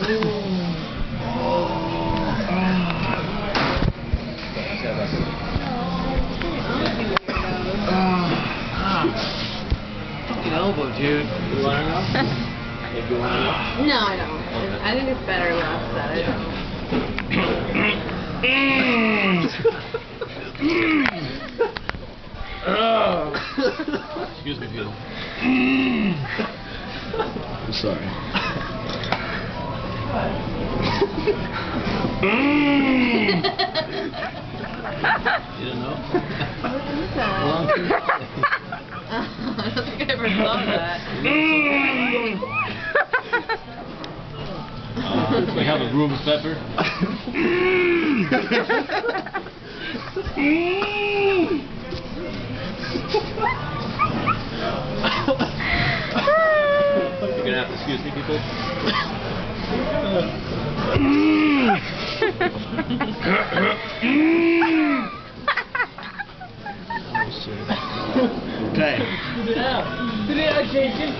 Fucking elbow, dude. You wanna know? You wanna know? No, I don't. Okay. I think it's better left that I don't. Excuse me, people. I'm sorry. You don't know? What is that? I don't think I ever saw that. We have a Rubens pepper. You're gonna have to excuse me, people. Okay. Sit down, Jason.